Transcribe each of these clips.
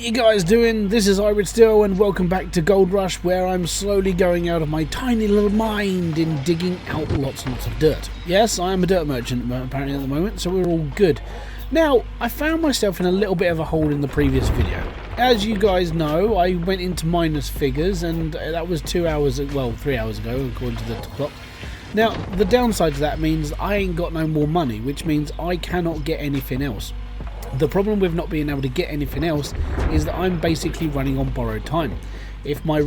you guys doing? This is Hybridsteel and welcome back to Gold Rush, where I'm slowly going out of my tiny little mind in digging out lots and lots of dirt. Yes, I am a dirt merchant apparently at the moment, so we're all good. Now, I found myself in a little bit of a hole in the previous video. As you guys know, I went into minus figures, and that was 3 hours ago according to the clock. Now, the downside to that means I ain't got no more money, which means I cannot get anything else. The problem with not being able to get anything else is that I'm basically running on borrowed time. If my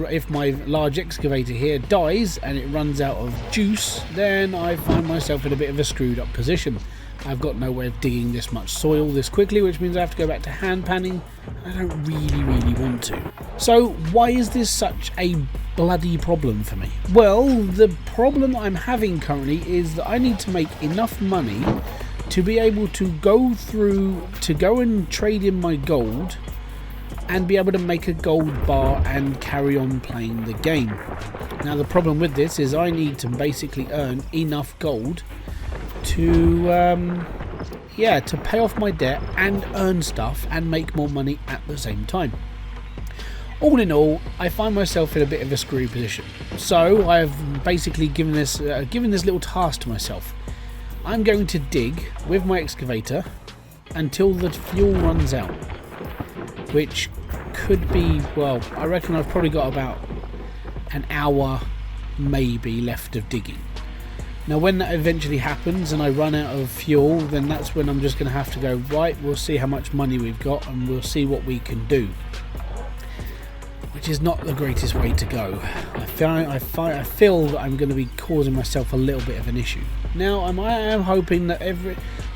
large excavator here dies and it runs out of juice, then I find myself in a bit of a screwed up position. I've got no way of digging this much soil this quickly, which means I have to go back to hand panning. I don't really want to. So why is this such a bloody problem for me? Well, the problem I'm having currently is that I need to make enough money to be able to go and trade in my gold and be able to make a gold bar and carry on playing the game. Now the problem with this is I need to basically earn enough gold to pay off my debt and earn stuff and make more money at the same time. All in all, I find myself in a bit of a screwy position. So I've basically given this little task to myself. I'm going to dig with my excavator until the fuel runs out, which could be, well, I reckon I've probably got about an hour maybe left of digging. Now when that eventually happens and I run out of fuel, then that's when I'm just going to have to go, right, we'll see how much money we've got and we'll see what we can do. Which is not the greatest way to go. I feel that I'm going to be causing myself a little bit of an issue. Now I am hoping that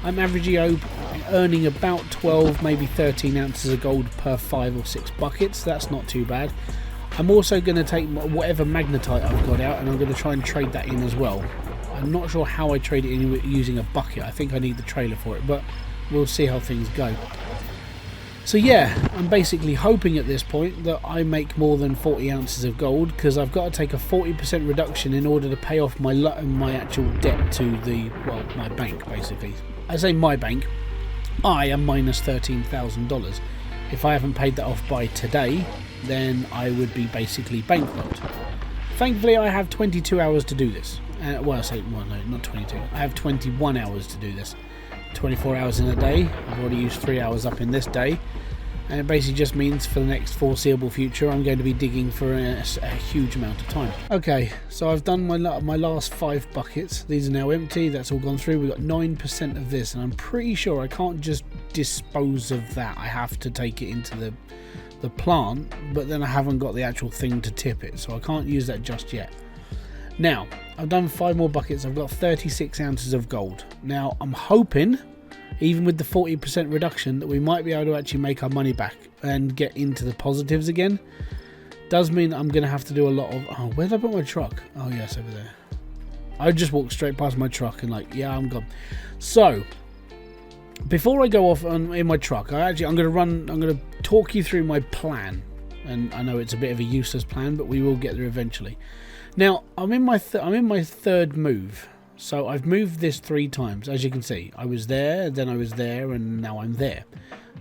I'm averaging earning about 12, maybe 13 ounces of gold per 5 or 6 buckets. That's not too bad. I'm also going to take whatever magnetite I've got out and I'm going to try and trade that in as well. I'm not sure how I trade it in using a bucket. I think I need the trailer for it, but we'll see how things go. So yeah, I'm basically hoping at this point that I make more than 40 ounces of gold, because I've got to take a 40% reduction in order to pay off my actual debt to my bank, basically. I say my bank, I am minus $13,000. If I haven't paid that off by today, then I would be basically bankrupt. Thankfully, I have 22 hours to do this. No, not 22. I have 21 hours to do this. 24 hours in a day. I've already used 3 hours up in this day, and it basically just means for the next foreseeable future I'm going to be digging for a huge amount of time. Okay, so I've done my last 5 buckets. These are now empty. That's all gone through. We've got 9% of this, and I'm pretty sure I can't just dispose of that. I have to take it into the plant, but then I haven't got the actual thing to tip it, so I can't use that just yet. Now, I've done 5 more buckets. I've got 36 ounces of gold. Now, I'm hoping, even with the 40% reduction, that we might be able to actually make our money back and get into the positives again. Does mean I'm going to have to do a lot of... Oh, where did I put my truck? Oh, yes, over there. I just walked straight past my truck and yeah, I'm gone. So, before I go off in my truck, I'm going to talk you through my plan. And I know it's a bit of a useless plan, but we will get there eventually. Now, I'm in my third move, so I've moved this 3 times. As you can see, I was there, then I was there, and now I'm there.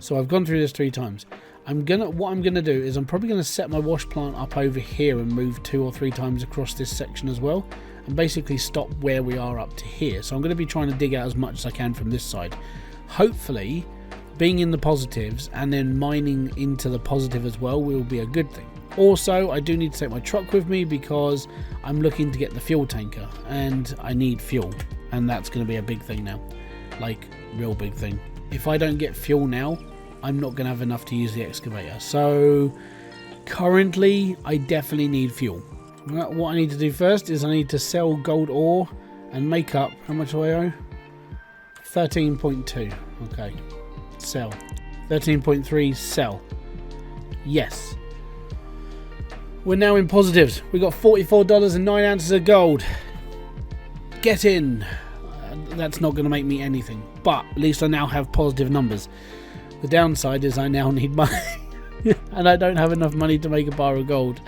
So I've gone through this 3 times. What I'm gonna do is I'm probably gonna set my wash plant up over here and move 2 or 3 times across this section as well, and basically stop where we are up to here. So I'm gonna be trying to dig out as much as I can from this side. Hopefully, being in the positives and then mining into the positive as well will be a good thing. Also, I do need to take my truck with me because I'm looking to get the fuel tanker and I need fuel, and that's going to be a big thing now, like real big thing. If I don't get fuel now, I'm not going to have enough to use the excavator. So currently I definitely need fuel. What I need to do first is I need to sell gold ore and make up, how much do I owe? 13.2. okay, sell. 13.3, sell. Yes. We're now in positives. We got $44 and 9 ounces of gold. Get in. That's not going to make me anything, but at least I now have positive numbers. The downside is I now need money, and I don't have enough money to make a bar of gold.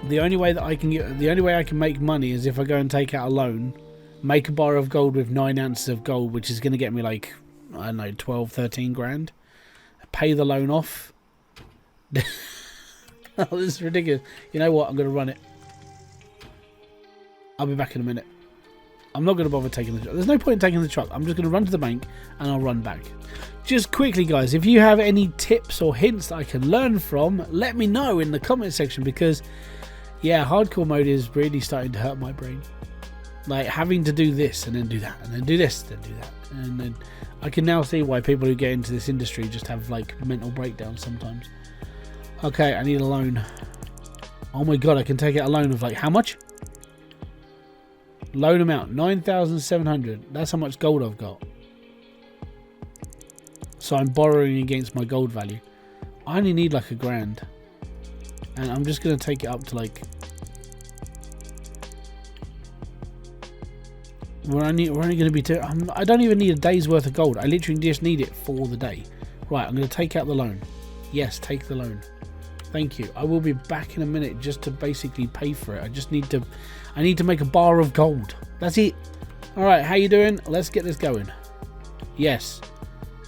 The only way I can make money is if I go and take out a loan, make a bar of gold with 9 ounces of gold, which is going to get me like, I don't know, 12, 13 grand. pay the loan off. Oh, this is ridiculous. You know what? I'm going to run it. I'll be back in a minute. I'm not going to bother taking the truck. There's no point in taking the truck. I'm just going to run to the bank and I'll run back. Just quickly, guys, if you have any tips or hints that I can learn from, let me know in the comment section, because, yeah, hardcore mode is really starting to hurt my brain. Like, having to do this and then do that and then do this, then do that. And then I can now see why people who get into this industry just have, like, mental breakdowns sometimes. Okay, I need a loan. Oh my god, I can take out a loan of, like, how much? Loan amount, 9,700. That's how much gold I've got. So I'm borrowing against my gold value. I only need like $1,000. And I'm just going to take it up to like... We're only going to be... I don't even need a day's worth of gold. I literally just need it for the day. Right, I'm going to take out the loan. Yes, take the loan. Thank you. I will be back in a minute just to basically pay for it. I just need to... I need to make a bar of gold. That's it. Alright, how you doing? Let's get this going. Yes.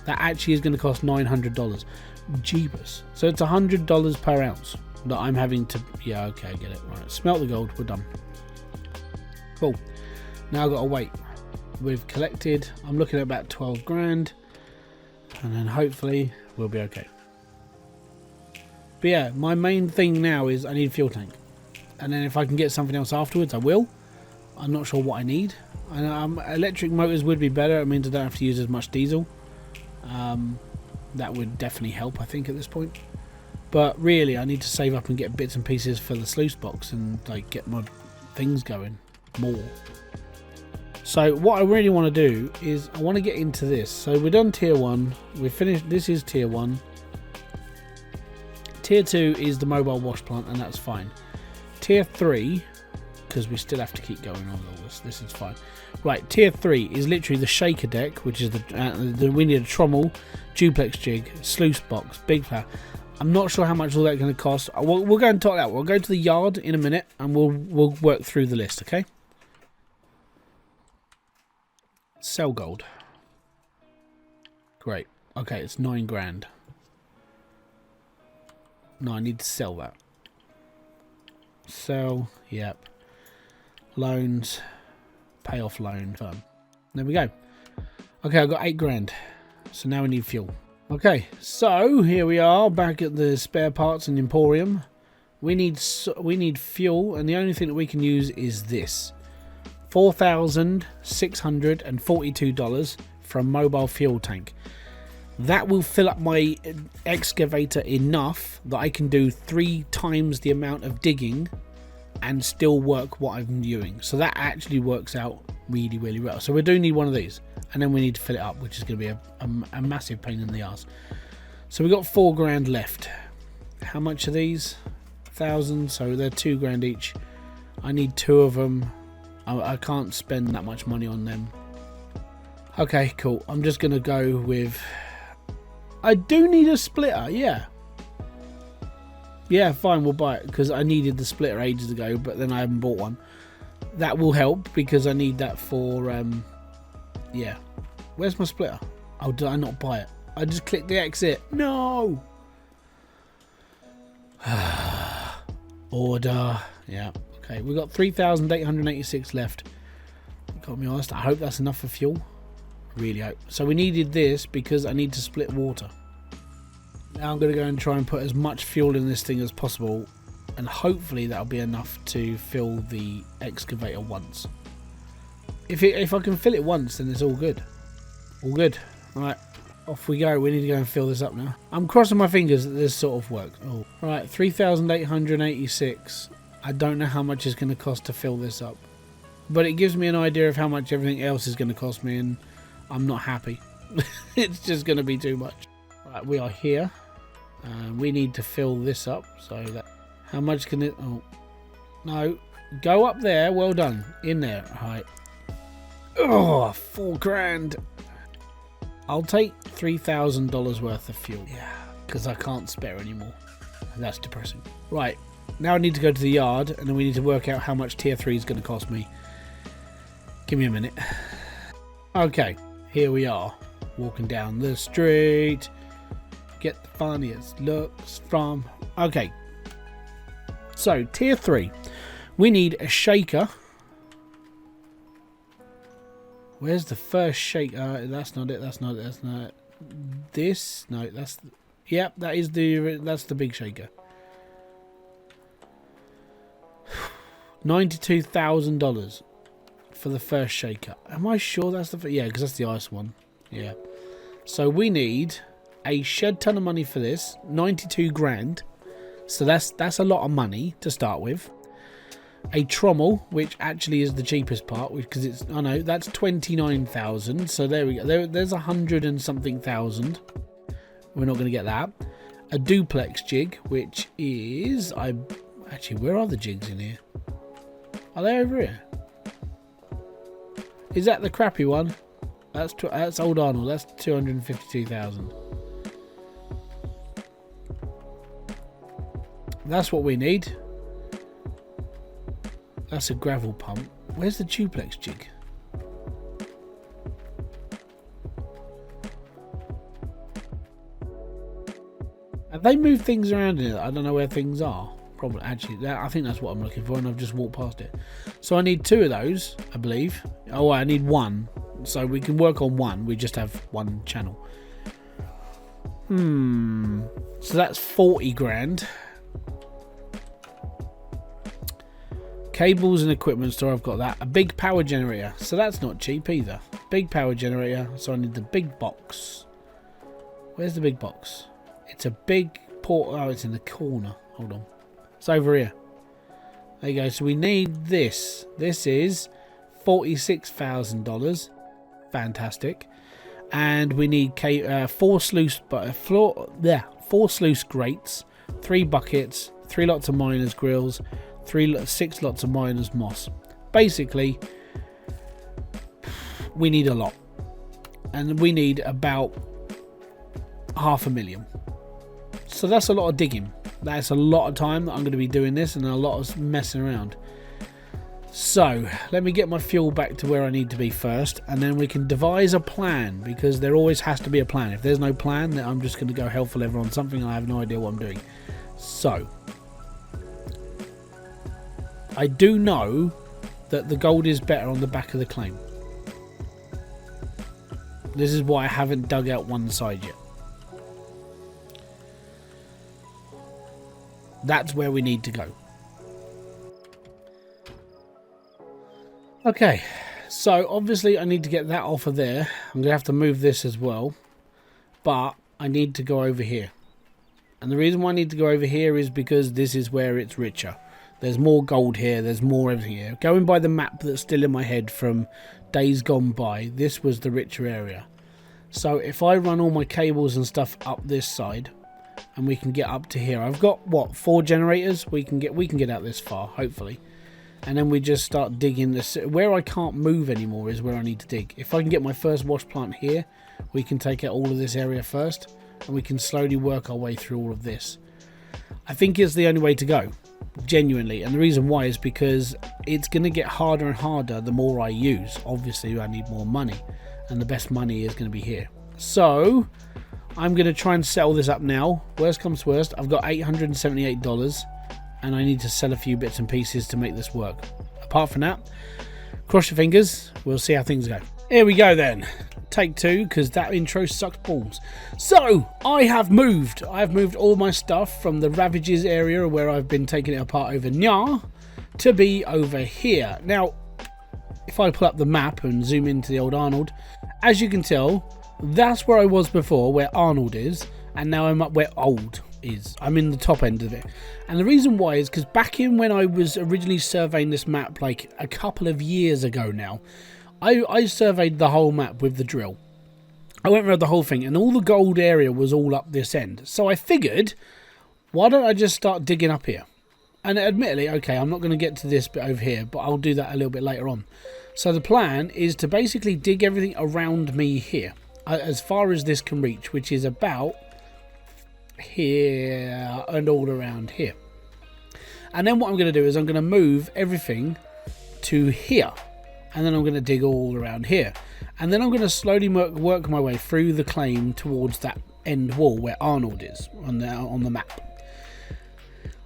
That actually is going to cost $900. Jeebus. So it's $100 per ounce that I'm having to... Yeah, okay, I get it. Right, smelt the gold. We're done. Cool. Now I've got to wait. We've collected... I'm looking at about 12 grand. And then hopefully we'll be okay. But yeah, my main thing now is I need a fuel tank. And then if I can get something else afterwards, I will. I'm not sure what I need. Electric motors would be better. It means I don't have to use as much diesel. That would definitely help, I think, at this point. But really, I need to save up and get bits and pieces for the sluice box and like get my things going more. So what I really want to do is I want to get into this. So we're done tier 1. We've finished. This is tier 1. Tier 2 is the mobile wash plant, and that's fine. Tier 3, because we still have to keep going on all this. This is fine. Right, tier 3 is literally the shaker deck, which is we need a trommel, duplex jig, sluice box, big flower. I'm not sure how much all that's going to cost. We'll go and talk that. We'll go to the yard in a minute, and we'll work through the list. Okay. Sell gold. Great. Okay, it's 9 grand. No, I need to sell that. Sell, yep. Loans, pay off loan, firm. There we go. Okay, I've got 8 grand. So now we need fuel. Okay, so here we are back at the spare parts and emporium. We need fuel, and the only thing that we can use is this. $4,642 from mobile fuel tank. That will fill up my excavator enough that I can do 3 times the amount of digging and still work what I'm doing. So that actually works out really, really well. So we do need one of these, and then we need to fill it up, which is going to be a massive pain in the ass. So we've got 4 grand left. How much are these? 1,000, so they're 2 grand each. I need 2 of them. I can't spend that much money on them. Okay, cool. I'm just going to go with... I do need a splitter, yeah. Yeah, fine, we'll buy it, because I needed the splitter ages ago, but then I haven't bought one. That will help, because I need that for, yeah. Where's my splitter? Oh, did I not buy it? I just clicked the exit. No! Order. Yeah, okay. We've got 3,886 left. Got to be honest, I hope that's enough for fuel. Really hope. So we needed this because I need to split water. Now I'm going to go and try and put as much fuel in this thing as possible, and hopefully that'll be enough to fill the excavator once. If I can fill it once, then it's all good. All good. Alright, off we go. We need to go and fill this up now. I'm crossing my fingers that this sort of works. Oh. Right, 3,886. I don't know how much it's going to cost to fill this up, but it gives me an idea of how much everything else is going to cost me, and I'm not happy. It's just going to be too much. Right, we are here. We need to fill this up. So that, how much can it? Oh, no, go up there. Well done. In there. Right. Oh, 4 grand. I'll take $3,000 worth of fuel. Yeah, because I can't spare anymore. That's depressing. Right, now I need to go to the yard, and then we need to work out how much tier 3 is going to cost me. Give me a minute. Okay, here we are, walking down the street. get the funniest looks from... Okay. So, tier 3. We need a shaker. Where's the first shaker? That's not it. That's not it. That's not it. This? No, that's... Yep, that is that's the big shaker. $92,000 for the first shaker. Am I sure that's the... Yeah, because that's the ice one. Yeah. So we need a shed ton of money for this. 92 grand. So that's a lot of money to start with. A trommel, which actually is the cheapest part, because it's... I know, that's 29,000. So there we go. There's 100 and something thousand. We're not going to get that. A duplex jig, which is... Actually, where are the jigs in here? Are they over here? Is that the crappy one? That's Old Arnold. That's 252,000. That's what we need. That's a gravel pump. Where's the duplex jig? Have they moved things around in it? I don't know where things are. Probably, actually, I think that's what I'm looking for, and I've just walked past it. So I need 2 of those, I believe. Oh, I need 1. So we can work on 1. We just have 1 channel. So that's 40 grand. Cables and equipment store, I've got that. A big power generator. So that's not cheap either. Big power generator. So I need the big box. Where's the big box? It's a big port. Oh, it's in the corner. Hold on. It's over here. There you go. So we need this. This is $46,000. Fantastic. And we need 4 sluice grates, 3 buckets, 3 lots of miners grills, 6 lots of miners moss. Basically, we need a lot, and we need about $500,000. So that's a lot of digging. That's a lot of time that I'm going to be doing this, and a lot of messing around. So let me get my fuel back to where I need to be first, and then we can devise a plan, because there always has to be a plan. If there's no plan, then I'm just going to go hell for leather on something. I have no idea what I'm doing. So I do know that the gold is better on the back of the claim. This is why I haven't dug out one side yet. That's where we need to go. Okay, so obviously I need to get that off of there. I'm going to have to move this as well. But I need to go over here. And the reason why I need to go over here is because this is where it's richer. There's more gold here, there's more everything here. Going by the map that's still in my head from days gone by, this was the richer area. So if I run all my cables and stuff up this side, and we can get up to here. I've got, what, 4 generators? We can get out this far, hopefully. And then we just start digging this. Where I can't move anymore is where I need to dig. If I can get my first wash plant here, we can take out all of this area first, and we can slowly work our way through all of this. I think it's the only way to go, genuinely. And the reason why is because it's going to get harder and harder the more I use. Obviously, I need more money, and the best money is going to be here. So I'm going to try and settle this up now. Worst comes to worst, I've got $878, and I need to sell a few bits and pieces to make this work. Apart from that, cross your fingers, we'll see how things go. Here we go then. Take 2, because that intro sucked balls. So, I have moved all my stuff from the Ravages area where I've been taking it apart over Nya to be over here. Now, if I pull up the map and zoom into the old Arnold, as you can tell, that's where I was before, where Arnold is, and now I'm up where Old is. I'm in the top end of it. And the reason why is because back in when I was originally surveying this map, like a couple of years ago now, I surveyed the whole map with the drill. I went around the whole thing, and all the gold area was all up this end. So I figured, why don't I just start digging up here? And admittedly, okay, I'm not going to get to this bit over here, but I'll do that a little bit later on. So the plan is to basically dig everything around me here, as far as this can reach, which is about here and all around here. And then what I'm going to do is I'm going to move everything to here. And then I'm going to dig all around here. And then I'm going to slowly work my way through the claim towards that end wall where Arnold is on the map.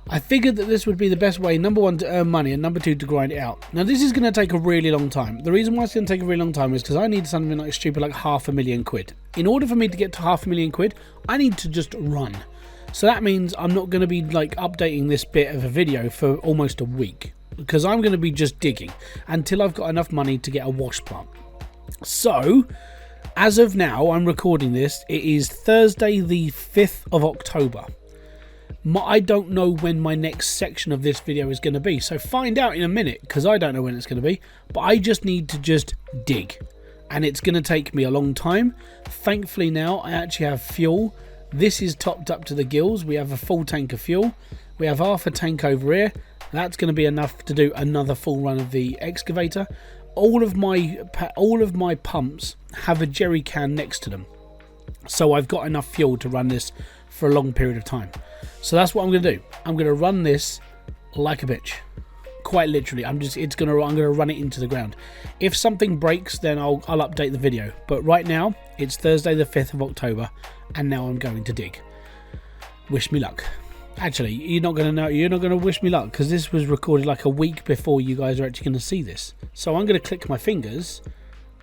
I figured that this would be the best way, number one, to earn money, and number two, to grind it out. Now, this is going to take a really long time. The reason why it's going to take a really long time is because I need something like stupid like £500,000. In order for me to get to £500,000, I need to just run. So that means I'm not going to be like updating this bit of a video for almost a week, because I'm going to be just digging until I've got enough money to get a wash plant. So, as of now, I'm recording this. It is Thursday the 5th of October. I don't know when my next section of this video is going to be, so find out in a minute, because I don't know when it's going to be, but I just need to just dig, and it's going to take me a long time. Thankfully now I actually have fuel. This is topped up to the gills. We have a full tank of fuel. We have half a tank over here. That's going to be enough to do another full run of the excavator. All of my pumps have a jerry can next to them, so I've got enough fuel to run this for a long period of time. So that's what I'm going to do. I'm going to run this like a bitch. Quite literally. I'm going to run it into the ground. If something breaks, then I'll update the video. But right now, it's Thursday the 5th of October, and now I'm going to dig. Wish me luck. Actually, you're not going to wish me luck, because this was recorded like a week before you guys are actually going to see this. So I'm going to click my fingers,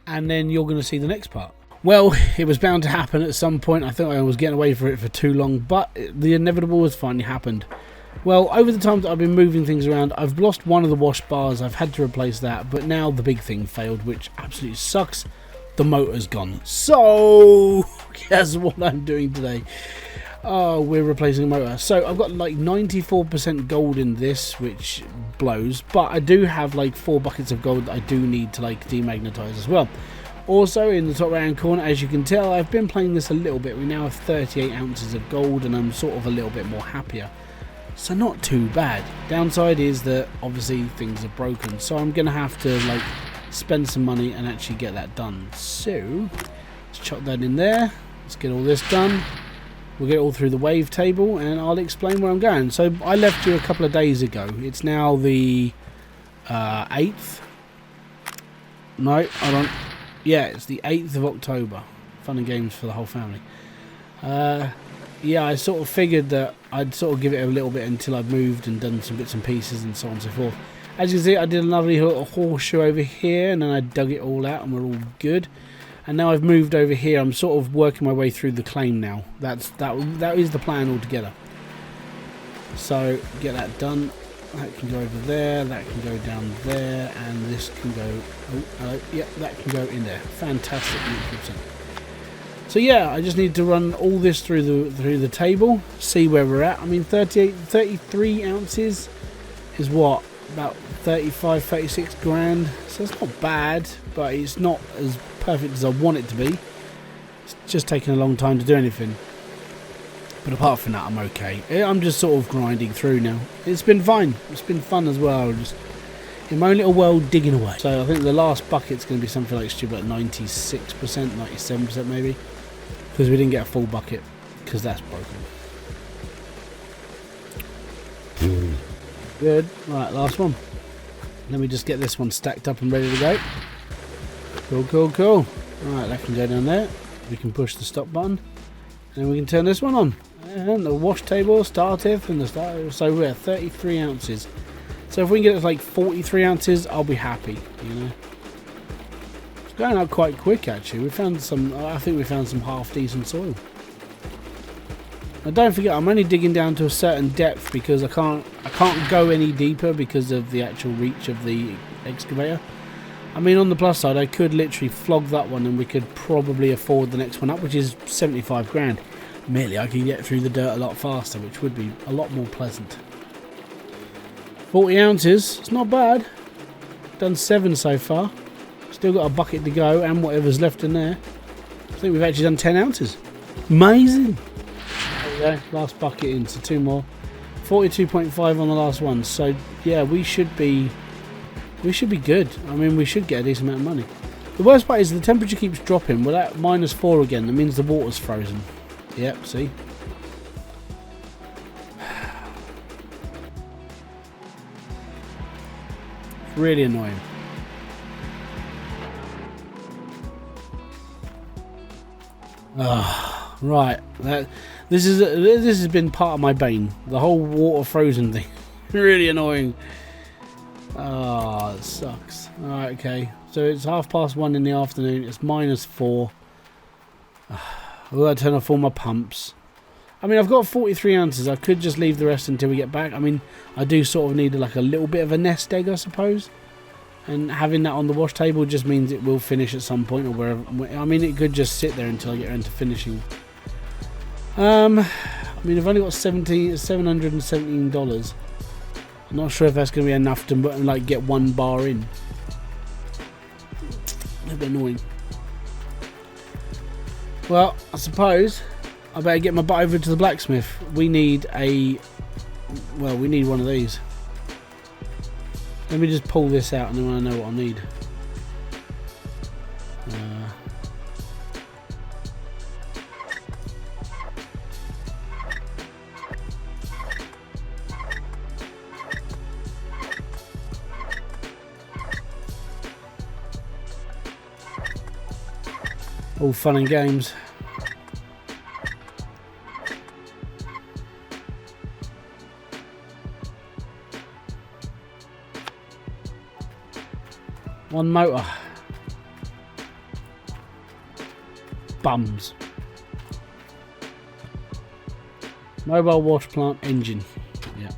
and then you're going to see the next part. Well, it was bound to happen at some point. I thought I was getting away for it for too long, but the inevitable has finally happened. Well, over the time that I've been moving things around, I've lost one of the wash bars. I've had to replace that, but now the big thing failed, which absolutely sucks. The motor's gone. So, guess what I'm doing today? Oh, we're replacing a motor. So I've got like 94% gold in this, which blows, but I do have like 4 buckets of gold that I do need to like demagnetize as well. Also, in the top right hand corner, as you can tell, I've been playing this a little bit. We now have 38 ounces of gold, and I'm sort of a little bit more happier. So not too bad. Downside is that obviously things are broken, so I'm going to have to like spend some money and actually get that done. So let's chuck that in there. Let's get all this done. We'll get it all through the wave table, and I'll explain where I'm going. So I left you a couple of days ago. It's now the 8th. No, hold on. Yeah, it's the 8th of October. Fun and games for the whole family. Yeah, I sort of figured that I'd sort of give it a little bit until I've moved and done some bits and pieces and so on and so forth. As you can see, I did a lovely little horseshoe over here, and then I dug it all out, and we're all good. And now I've moved over here. I'm sort of working my way through the claim now. That is the plan altogether. So get that done. That can go over there, that can go down there, and this can go, yeah, that can go in there. Fantastic. So yeah, I just need to run all this through the table, see where we're at. I mean, 33 ounces is what, about 35, 36 grand. So it's not bad, but it's not as perfect as I want it to be. It's just taking a long time to do anything. But apart from that, I'm okay. I'm just sort of grinding through now. It's been fine. It's been fun as well. Just in my own little world, digging away. So I think the last bucket's going to be something like stupid, like 96%, 97% maybe. Because we didn't get a full bucket. Because that's broken. Good. Right, last one. Let me just get this one stacked up and ready to go. Cool, cool, cool. Right, that can go down there. We can push the stop button. And we can turn this one on. And the wash table started from the start. So we're at 33 ounces. So if we can get it to like 43 ounces, I'll be happy, you know. It's going up quite quick actually. We found some, I think we found some half decent soil. Now don't forget, I'm only digging down to a certain depth because I can't go any deeper because of the actual reach of the excavator. I mean, on the plus side, I could literally flog that one and we could probably afford the next one up, which is 75 grand. Merely, I can get through the dirt a lot faster, which would be a lot more pleasant. 40 ounces, it's not bad. Done 7 so far. Still got a bucket to go and whatever's left in there. I think we've actually done 10 ounces. Amazing. There we go, last bucket in, so 2 more. 42.5 on the last one, so yeah, we should be good. I mean, we should get a decent amount of money. The worst part is the temperature keeps dropping. We're at -4 again. That means the water's frozen. Yep, see? It's really annoying. Right, this has been part of my bane. The whole water frozen thing, really annoying. Ah, it sucks. All right, okay. So it's 1:30 in the afternoon. It's -4. I've got to turn off all my pumps. I mean, I've got 43 ounces. I could just leave the rest until we get back. I mean, I do sort of need like a little bit of a nest egg, I suppose. And having that on the wash table just means it will finish at some point or wherever. I mean, it could just sit there until I get around to finishing. I mean, I've only got $717. I'm not sure if that's going to be enough to like get one bar in. A bit annoying. Well, I suppose I better get my butt over to the blacksmith. We need a... Well, we need one of these. Let me just pull this out and then I know what I need. All fun and games. One motor. Bums. Mobile wash plant engine. Yeah.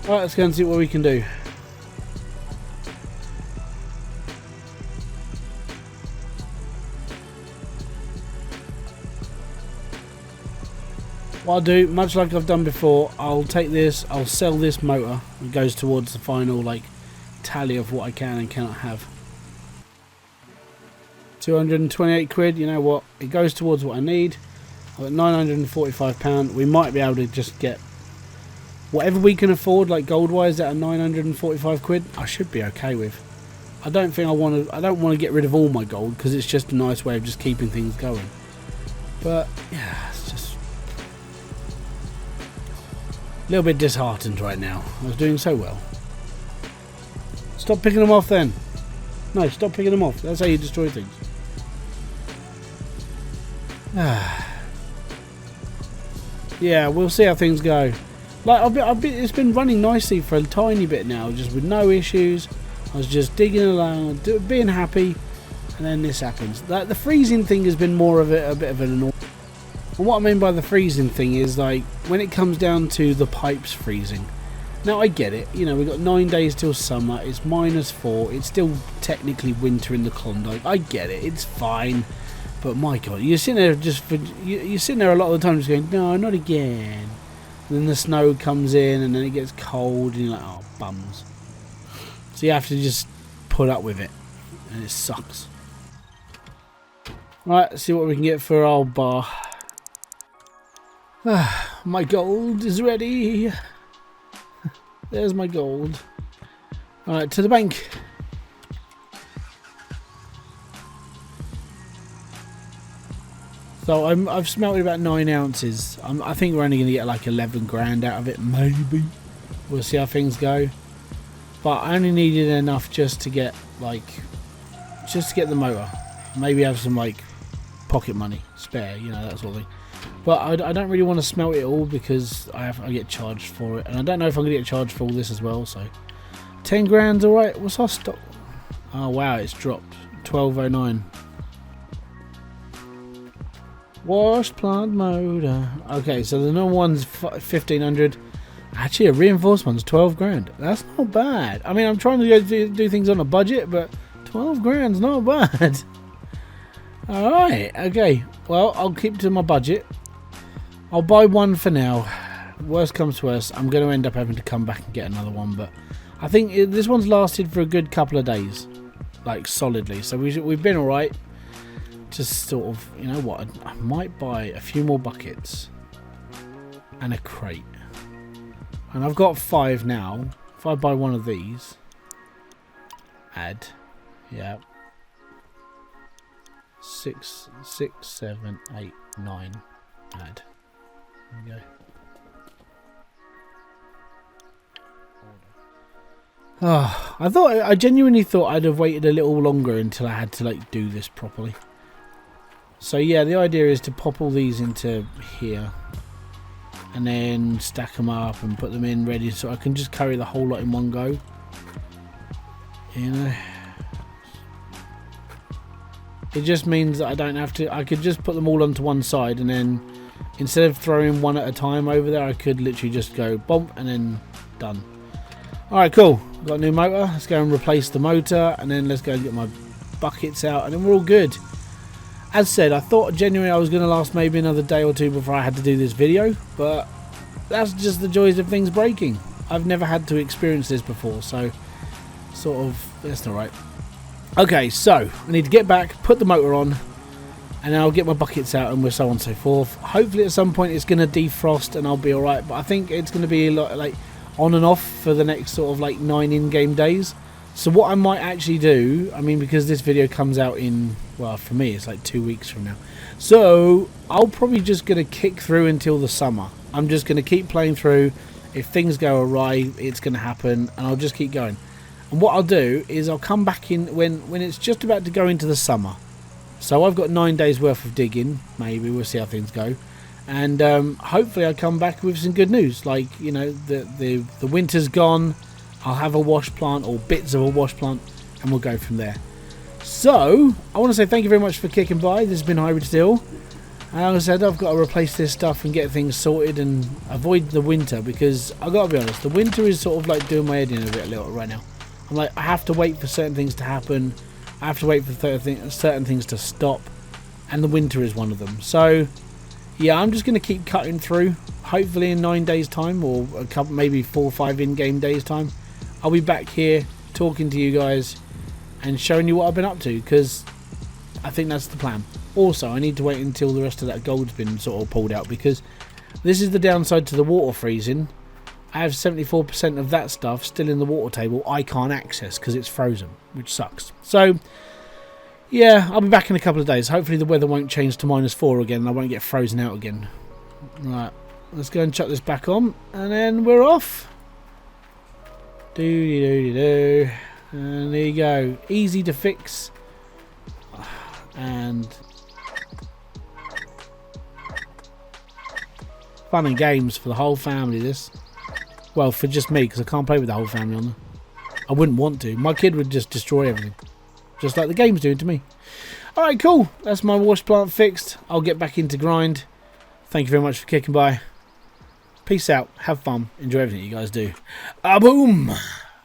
Alright, let's go and see what we can do. What I'll do, much like I've done before, I'll take this, I'll sell this motor. It goes towards the final like tally of what I can and cannot have. 228 quid, you know what, it goes towards what I need. I've got £945. We might be able to just get whatever we can afford, like gold wise, at 945 quid. I should be okay with. I don't think I don't want to get rid of all my gold because it's just a nice way of just keeping things going. But yeah, it's just a little bit disheartened right now. I was doing so well. Stop picking them off then. No, stop picking them off. That's how you destroy things. Yeah, we'll see how things go. Like it's been running nicely for a tiny bit now, just with no issues. I was just digging along, being happy, and then this happens. Like the freezing thing has been more of a bit of an annoyance. And what I mean by the freezing thing is like when it comes down to the pipes freezing. Now I get it, you know, we've got 9 days till summer. It's -4. It's still technically winter in the Klondike. I get it. It's fine. But my God, you're sitting there you're sitting there a lot of the time just going, no, not again. And then the snow comes in and then it gets cold and you're like, oh, bums. So you have to just put up with it. And it sucks. Right, let's see what we can get for our bar. My gold is ready. There's my gold. Alright, to the bank. So I've smelted about 9 ounces. I think we're only going to get like 11 grand out of it, maybe. We'll see how things go. But I only needed enough just to get the motor. Maybe have some like pocket money spare, you know, that sort of thing. But I don't really want to smelt it all because I get charged for it, and I don't know if I'm going to get charged for all this as well. So 10 grand's all right. What's our stock? Oh wow, it's dropped 1209. Wash plant motor. Okay, so the normal one's 1500. Actually, a reinforced one's 12 grand. That's not bad. I mean, I'm trying to do things on a budget, but 12 grand's not bad. Alright, okay. Well, I'll keep to my budget. I'll buy one for now. Worst comes to worst, I'm going to end up having to come back and get another one, but I think this one's lasted for a good couple of days. Like, solidly. So we've been alright. Just sort of, you know what, I might buy a few more buckets and a crate. And I've got 5 now. If I buy one of these, add, yeah, 6, 7, 8, 9, add. There we go. Oh, I genuinely thought I'd have waited a little longer until I had to like do this properly. So yeah, the idea is to pop all these into here and then stack them up and put them in ready so I can just carry the whole lot in one go. You know, it just means that I don't have to, I could just put them all onto one side, and then instead of throwing one at a time over there, I could literally just go bump and then done. Alright, cool. Got a new motor. Let's go and replace the motor, and then let's go and get my buckets out, and then we're all good. As said, I thought genuinely I was going to last maybe another day or two before I had to do this video, but that's just the joys of things breaking. I've never had to experience this before, so sort of, that's alright. Okay, so I need to get back, put the motor on, and then I'll get my buckets out and so on and so forth. Hopefully at some point it's going to defrost and I'll be alright, but I think it's going to be a lot like on and off for the next sort of like 9 in-game days. So what I might actually do, I mean, because this video comes out in, well, for me it's like 2 weeks from now, so I'll probably just going to kick through until the summer. I'm just going to keep playing through. If things go awry, it's going to happen, and I'll just keep going. And what I'll do is I'll come back in when it's just about to go into the summer. So I've got 9 days worth of digging, maybe, we'll see how things go. And hopefully I'll come back with some good news, like, you know, the winter's gone, I'll have a wash plant or bits of a wash plant, and we'll go from there. So I want to say thank you very much for kicking by. This has been Hybridsteel, and like I said, I've got to replace this stuff and get things sorted and avoid the winter, because I've got to be honest, the winter is sort of like doing my head in a bit a little right now. I'm like, I have to wait for certain things to happen, I have to wait for certain things to stop, and the winter is one of them. So yeah, I'm just going to keep cutting through. Hopefully in 9 days time, or a couple, maybe 4 or 5 in-game days time, I'll be back here talking to you guys and showing you what I've been up to, because I think that's the plan. Also, I need to wait until the rest of that gold's been sort of pulled out, because this is the downside to the water freezing. I have 74% of that stuff still in the water table I can't access because it's frozen, which sucks. So yeah, I'll be back in a couple of days. Hopefully the weather won't change to -4 again and I won't get frozen out again. Right, let's go and chuck this back on, and then we're off. Do. And there you go. Easy to fix. And fun and games for the whole family, this. Well, for just me, because I can't play with the whole family on there. I wouldn't want to. My kid would just destroy everything. Just like the game's doing to me. Alright, cool. That's my wash plant fixed. I'll get back into grind. Thank you very much for kicking by. Peace out. Have fun. Enjoy everything you guys do. Boom!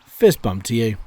Fist bump to you.